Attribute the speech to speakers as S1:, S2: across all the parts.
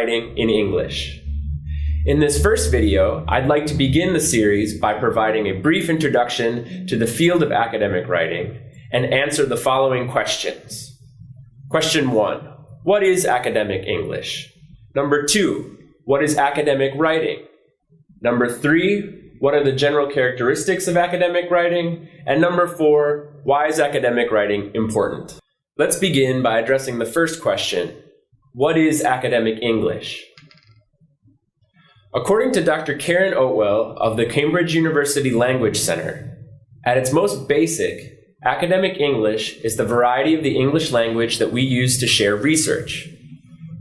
S1: writing in English. In this first video, I'd like to begin the series by providing a brief introduction to the field of academic writing and answer the following questions. Question 1. What is academic English? Number 2. What is academic writing? Number 3. What are the general characteristics of academic writing? And number 4. Why is academic writing important? Let's begin by addressing the first question. What is academic English? According to Dr. Karen Oatwell of the Cambridge University Language Center, at its most basic, academic English is the variety of the English language that we use to share research.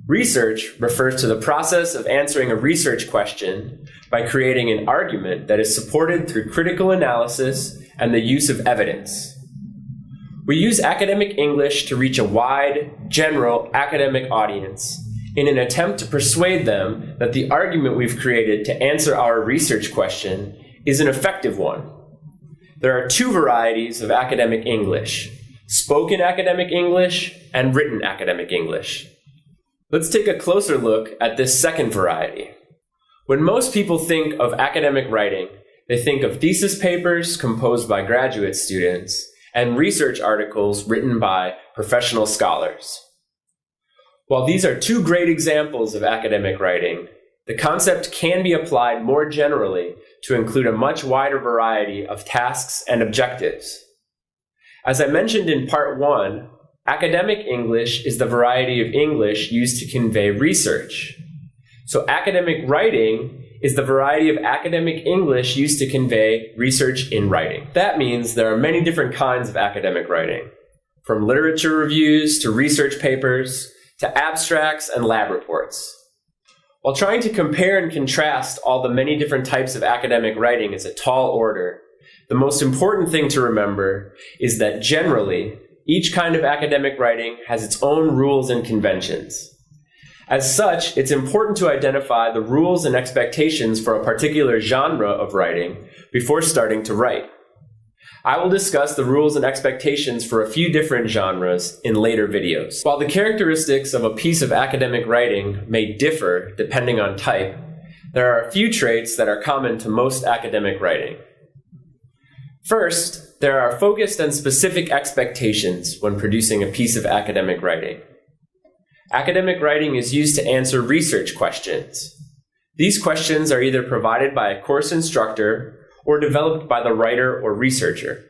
S1: Research refers to the process of answering a research question by creating an argument that is supported through critical analysis and the use of evidence. We use academic English to reach a wide, general academic audience in an attempt to persuade them that the argument we've created to answer our research question is an effective one. There are two varieties of academic English: spoken academic English and written academic English. Let's take a closer look at this second variety. When most people think of academic writing, they think of thesis papers composed by graduate students and research articles written by professional scholars. While these are two great examples of academic writing, the concept can be applied more generally to include a much wider variety of tasks and objectives. As I mentioned in part 1, academic English is the variety of English used to convey research. So academic writing is the variety of academic English used to convey research in writing. That means there are many different kinds of academic writing, from literature reviews to research papers, to abstracts and lab reports. While trying to compare and contrast all the many different types of academic writing is a tall order, the most important thing to remember is that generally, each kind of academic writing has its own rules and conventions. As such, it's important to identify the rules and expectations for a particular genre of writing before starting to write. I will discuss the rules and expectations for a few different genres in later videos. While the characteristics of a piece of academic writing may differ depending on type, there are a few traits that are common to most academic writing. First, there are focused and specific expectations when producing a piece of academic writing. Academic writing is used to answer research questions. These questions are either provided by a course instructor or developed by the writer or researcher.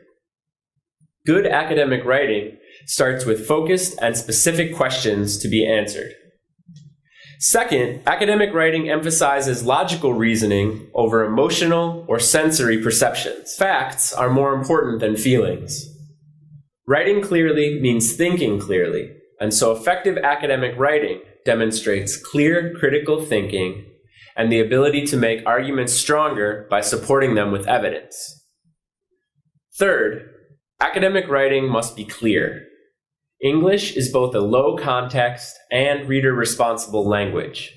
S1: Good academic writing starts with focused and specific questions to be answered. Second, academic writing emphasizes logical reasoning over emotional or sensory perceptions. Facts are more important than feelings. Writing clearly means thinking clearly, and so effective academic writing demonstrates clear critical thinking and the ability to make arguments stronger by supporting them with evidence. Third, academic writing must be clear. English is both a low context and reader responsible language.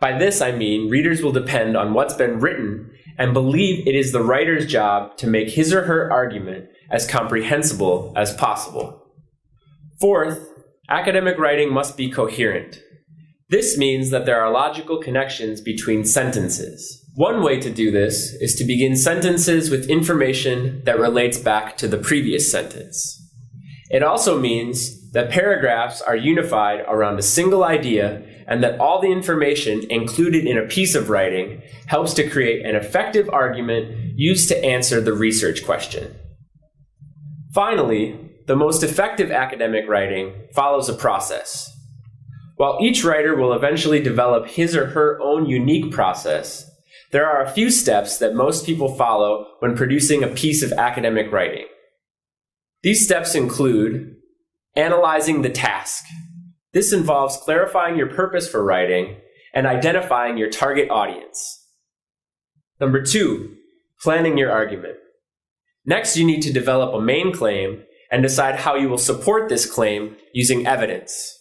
S1: By this I mean readers will depend on what's been written and believe it is the writer's job to make his or her argument as comprehensible as possible. Fourth, academic writing must be coherent. This means that there are logical connections between sentences. One way to do this is to begin sentences with information that relates back to the previous sentence. It also means that paragraphs are unified around a single idea and that all the information included in a piece of writing helps to create an effective argument used to answer the research question. Finally, the most effective academic writing follows a process. While each writer will eventually develop his or her own unique process, there are a few steps that most people follow when producing a piece of academic writing. These steps include analyzing the task. This involves clarifying your purpose for writing and identifying your target audience. Number 2, planning your argument. Next, you need to develop a main claim and decide how you will support this claim using evidence.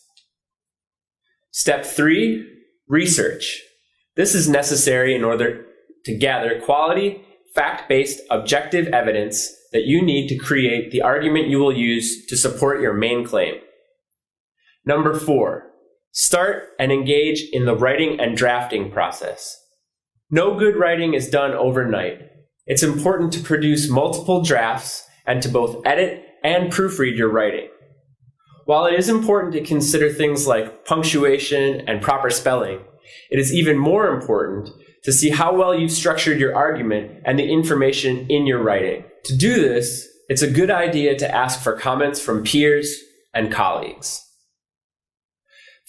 S1: Step 3, research. This is necessary in order to gather quality, fact-based, objective evidence that you need to create the argument you will use to support your main claim. Number 4, Start and engage in the writing and drafting process. No good writing is done overnight. It's important to produce multiple drafts and to both edit and proofread your writing. While it is important to consider things like punctuation and proper spelling, it is even more important to see how well you've structured your argument and the information in your writing. To do this, it's a good idea to ask for comments from peers and colleagues.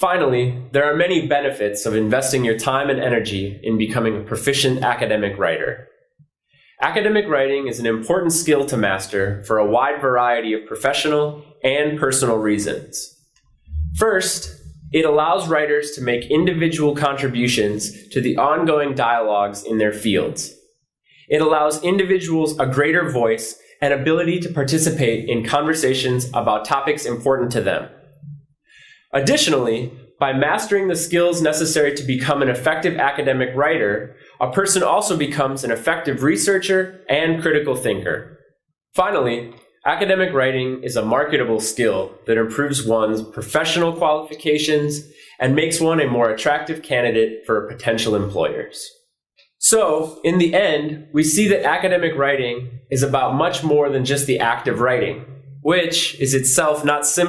S1: Finally, there are many benefits of investing your time and energy in becoming a proficient academic writer. Academic writing is an important skill to master for a wide variety of professional and personal reasons. First, it allows writers to make individual contributions to the ongoing dialogues in their fields. It allows individuals a greater voice and ability to participate in conversations about topics important to them. Additionally, by mastering the skills necessary to become an effective academic writer, a person also becomes an effective researcher and critical thinker. Finally, academic writing is a marketable skill that improves one's professional qualifications and makes one a more attractive candidate for potential employers. So, in the end, we see that academic writing is about much more than just the act of writing, which is itself not simply